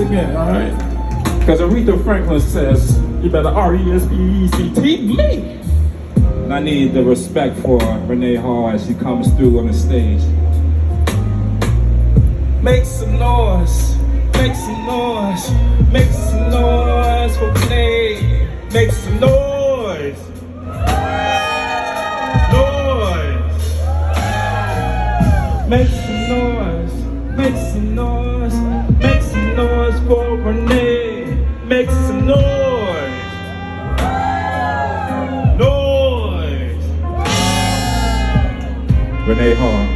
again, all right? Because Aretha Franklin says, you better R-E-S-P-E-C-T me. And I need the respect for Renee Hall as she comes through on the stage. Make some noise, make some noise, make some noise for Renee. Make some noise. Noise. Make some noise, make some noise, make some noise for Renee. Make some noise. Noise. Renee Hall.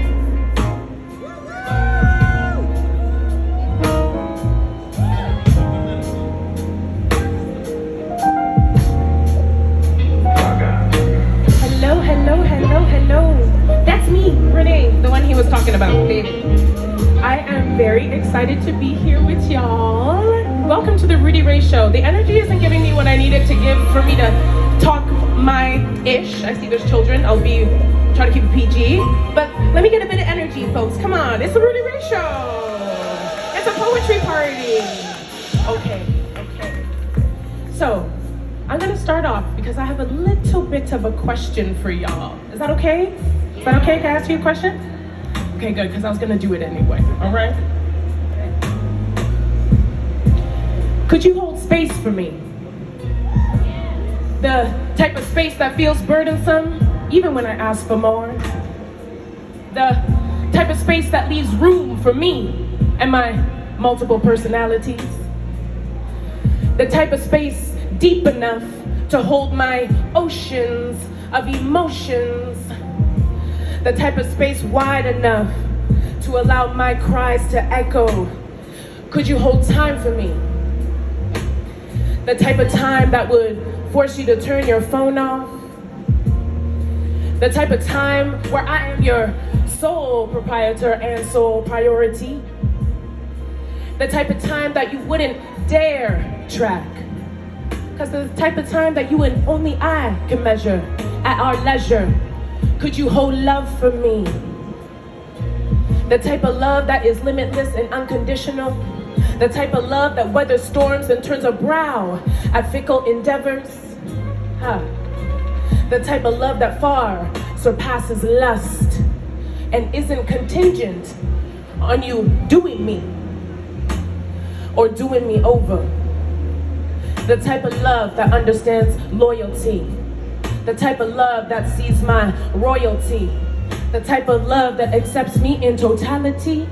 That's me, Renee, the one he was talking about, baby. I am very excited to be here with y'all. Welcome to the Rudy Ray Show. The energy isn't giving me what I needed to give for me to talk my ish. I see there's children. I'll be trying to keep it PG. But let me get a bit of energy, folks. Come on, it's the Rudy Ray Show. It's a poetry party. Okay. So, I'm gonna start off because I have a little bit of a question for y'all. Is that okay? Is that okay? Can I ask you a question? Okay, good, because I was gonna do it anyway, all right? Could you hold space for me? The type of space that feels burdensome, even when I ask for more. The type of space that leaves room for me and my multiple personalities. The type of space deep enough to hold my oceans of emotions. The type of space wide enough to allow my cries to echo. Could you hold time for me? The type of time that would force you to turn your phone off. The type of time where I am your sole proprietor and sole priority. The type of time that you wouldn't dare track. Because the type of time that you and only I can measure at our leisure. Could you hold love for me? The type of love that is limitless and unconditional. The type of love that weathers storms and turns a brow at fickle endeavors. The type of love that far surpasses lust and isn't contingent on you doing me or doing me over. The type of love that understands loyalty. The type of love that sees my royalty. The type of love that accepts me in totality.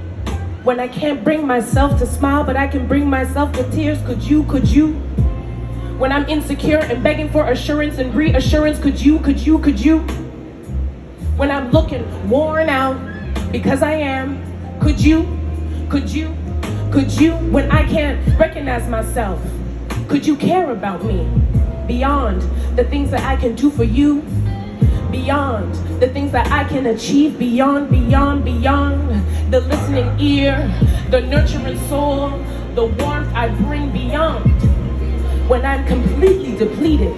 When I can't bring myself to smile, but I can bring myself to tears. Could you? When I'm insecure and begging for assurance and reassurance, could you? When I'm looking worn out, because I am, could you? When I can't recognize myself, could you care about me? Beyond the things that I can do for you, beyond the things that I can achieve, beyond the listening ear, the nurturing soul, the warmth I bring beyond when I'm completely depleted.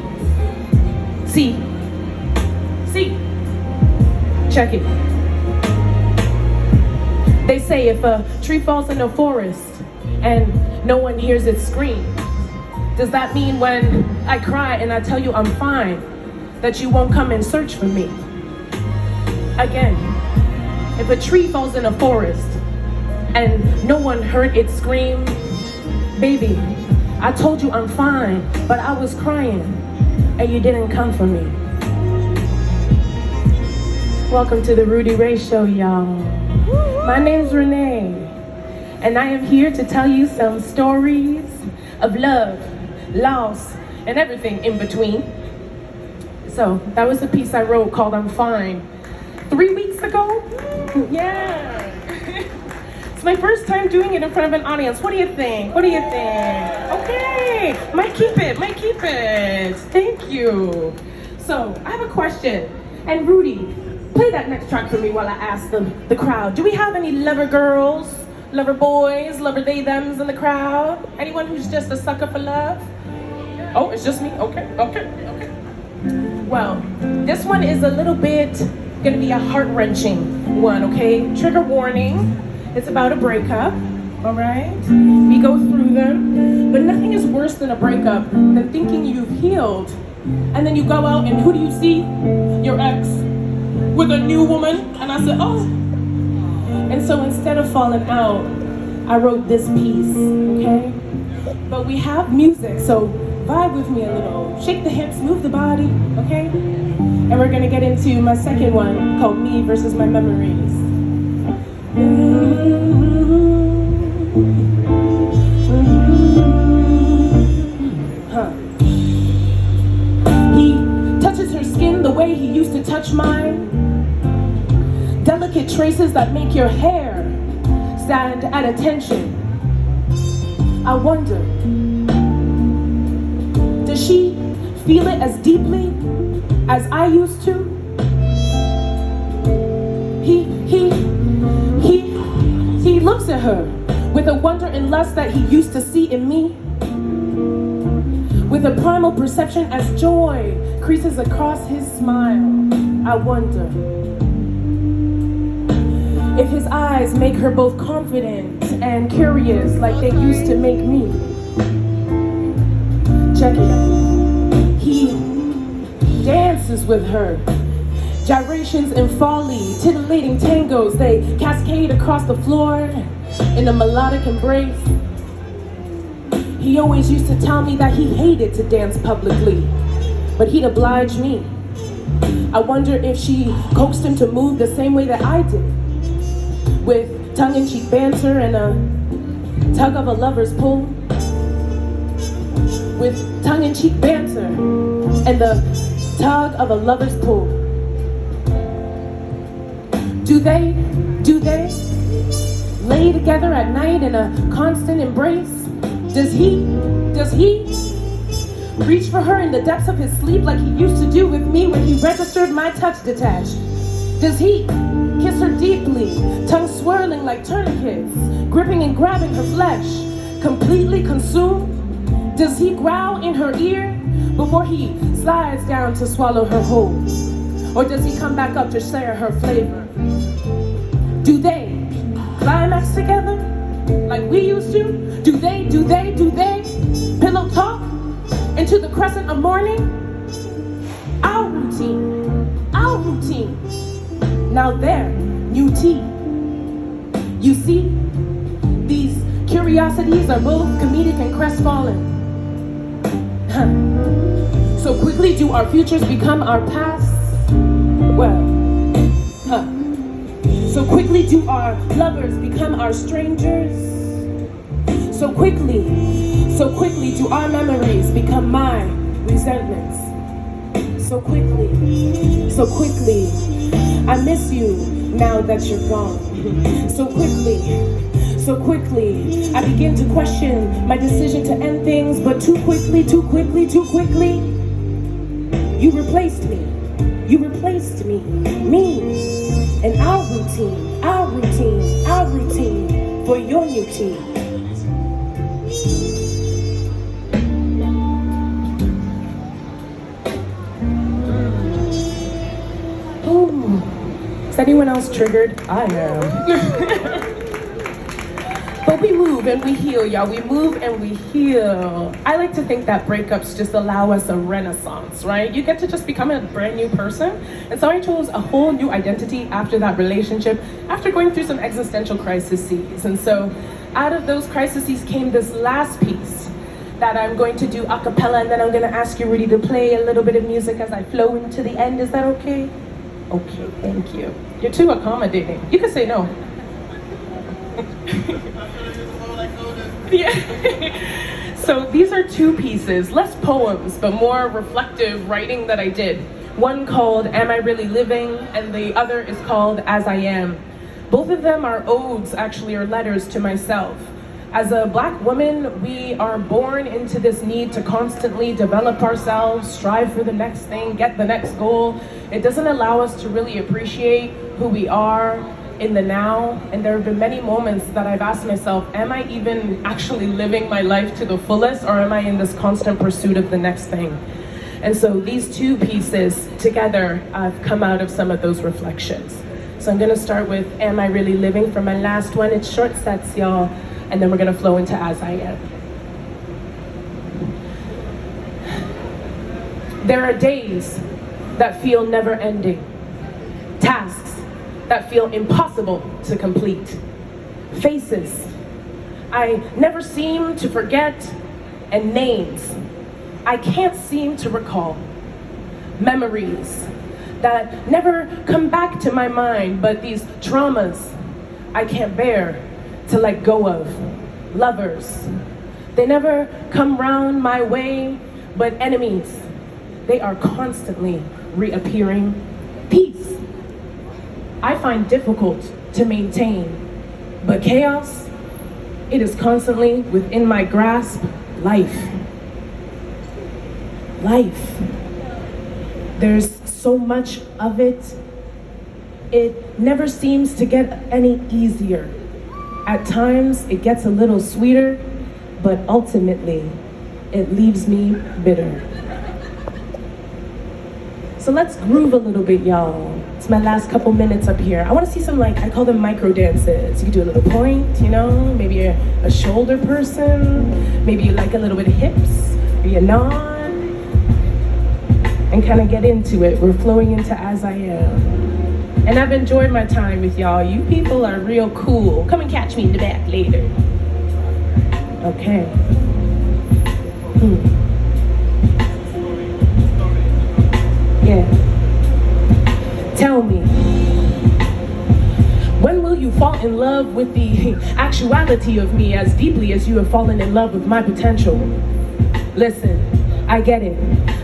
See, check it. They say if a tree falls in a forest and no one hears it scream, does that mean when I cry and I tell you I'm fine, that you won't come and search for me? Again, if a tree falls in a forest and no one heard it scream, baby, I told you I'm fine, but I was crying and you didn't come for me. Welcome to the Rudy Ray Show, y'all. My name's Renee, and I am here to tell you some stories of love, loss, and everything in between. So that was a piece I wrote called I'm Fine 3 weeks ago. Yeah. It's my first time doing it in front of an audience. What do you think? Okay. Might keep it. Thank you. So I have a question. And Rudy, play that next track for me while I ask the crowd. Do we have any lover girls, lover boys, lover they-thems in the crowd? Anyone who's just a sucker for love? Oh, it's just me? Okay. Well, this one is a little bit gonna be a heart-wrenching one, okay? Trigger warning. It's about a breakup, all right? We go through them in a breakup than thinking you've healed. And then you go out and who do you see? Your ex with a new woman. And I said, oh. And so instead of falling out, I wrote this piece, okay? But we have music, so vibe with me a little. Shake the hips, move the body, okay? And we're gonna get into my second one called Me Versus My Memories. He touches her skin the way he used to touch mine. Delicate traces that make your hair stand at attention. I wonder, does she feel it as deeply as I used to? He looks at her with a wonder and lust that he used to see in me. With a primal perception as joy creases across his smile. I wonder if his eyes make her both confident and curious like they used to make me. Check it. He dances with her. Gyrations and folly, titillating tangos, they cascade across the floor in a melodic embrace. He always used to tell me that he hated to dance publicly, but he'd oblige me. I wonder if she coaxed him to move the same way that I did, with tongue-in-cheek banter and a tug of a lover's pull. With tongue-in-cheek banter and the tug of a lover's pull. Do they lay together at night in a constant embrace? Does he reach for her in the depths of his sleep like he used to do with me when he registered my touch detached? Does he kiss her deeply, tongue swirling like tourniquets, gripping and grabbing her flesh, completely consumed? Does he growl in her ear before he slides down to swallow her whole? Or does he come back up to share her flavor? Do they climax together like we used to? Do they pillow talk into the crescent of morning? Our routine. Now there, new tea. You see, these curiosities are both comedic and crestfallen. So quickly do our futures become our pasts? Well, so quickly do our lovers become our strangers? So quickly do our memories become my resentments? So quickly, I miss you now that you're gone. So quickly, I begin to question my decision to end things, but too quickly, you replaced me, and our routine for your new tea. Ooh. Is anyone else triggered? I am. But we move and we heal, y'all. We move and we heal. I like to think that breakups just allow us a renaissance, right? You get to just become a brand new person. And so I chose a whole new identity after that relationship, after going through some existential crises. And so out of those crises came this last piece that I'm going to do a cappella, and then I'm going to ask you, Rudy, to play a little bit of music as I flow into the end. Is that okay? Okay, thank you. You're too accommodating. You can say no. Yeah. So these are two pieces, less poems, but more reflective writing that I did. One called Am I Really Living? And the other is called As I Am. Both of them are odes, actually, or letters to myself. As a Black woman, we are born into this need to constantly develop ourselves, strive for the next thing, get the next goal. It doesn't allow us to really appreciate who we are in the now. And there have been many moments that I've asked myself, am I even actually living my life to the fullest, or am I in this constant pursuit of the next thing? And so these two pieces together have come out of some of those reflections. So I'm gonna start with Am I Really Living for my last one. It's short sets, y'all. And then we're gonna flow into As I Am. There are days that feel never ending, tasks that feel impossible to complete, faces I never seem to forget, and names I can't seem to recall, memories that never come back to my mind, but these traumas I can't bear to let go of, lovers, they never come round my way, but enemies, they are constantly reappearing. Peace, I find difficult to maintain, but chaos, it is constantly within my grasp. Life, there's so much of it. It never seems to get any easier. At times, it gets a little sweeter, but ultimately, it leaves me bitter. So let's groove a little bit, y'all. It's my last couple minutes up here. I want to see some, I call them micro dances. You can do a little point, maybe a shoulder person, maybe you like a little bit of hips, or you nod, and kind of get into it. We're flowing into As I Am. And I've enjoyed my time with y'all. You people are real cool. Come and catch me in the back later. Okay. Yeah. Tell me, when will you fall in love with the actuality of me as deeply as you have fallen in love with my potential? Listen, I get it.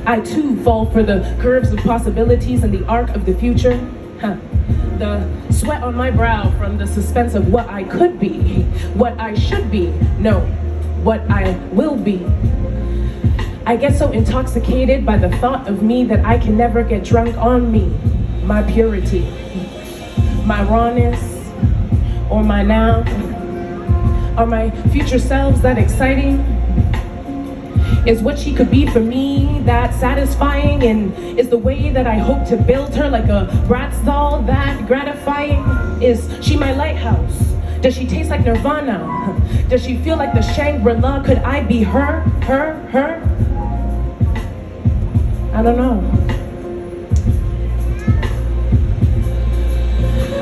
I too fall for the curves of possibilities and the arc of the future. The sweat on my brow from the suspense of what I could be, what I should be, no, what I will be. I get so intoxicated by the thought of me that I can never get drunk on me. My purity, my rawness, or my now. Are my future selves that exciting? Is what she could be for me that satisfying? And is the way that I hope to build her like a Bratz doll that gratifying? Is she my lighthouse? Does she taste like Nirvana? Does she feel like the Shangri-La? Could I be her? I don't know.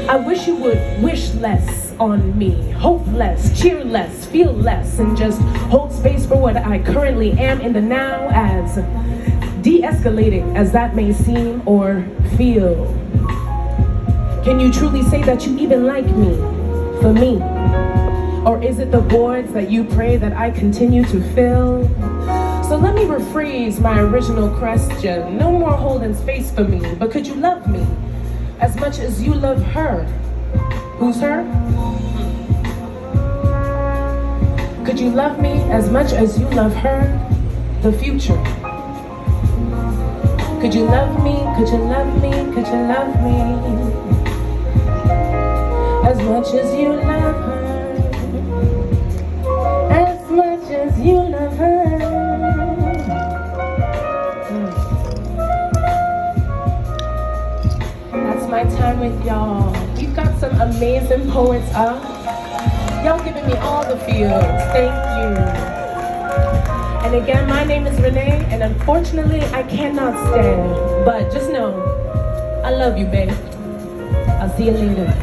I wish you would wish less on me, hope less, cheer less, feel less, and just hold space for what I currently am in the now, as de-escalating as that may seem or feel. Can you truly say that you even like me, for me? Or is it the voids that you pray that I continue to fill? So let me rephrase my original question. No more holding space for me, but could you love me as much as you love her? Who's her? Could you love me as much as you love her? The future. Could you love me? Could you love me? Could you love me as much as you love her? As much as you love her. My time with y'all. We've got some amazing poets up. Y'all giving me all the feels. Thank you. And again, my name is Renee, and unfortunately, I cannot stand. But just know, I love you, babe. I'll see you later.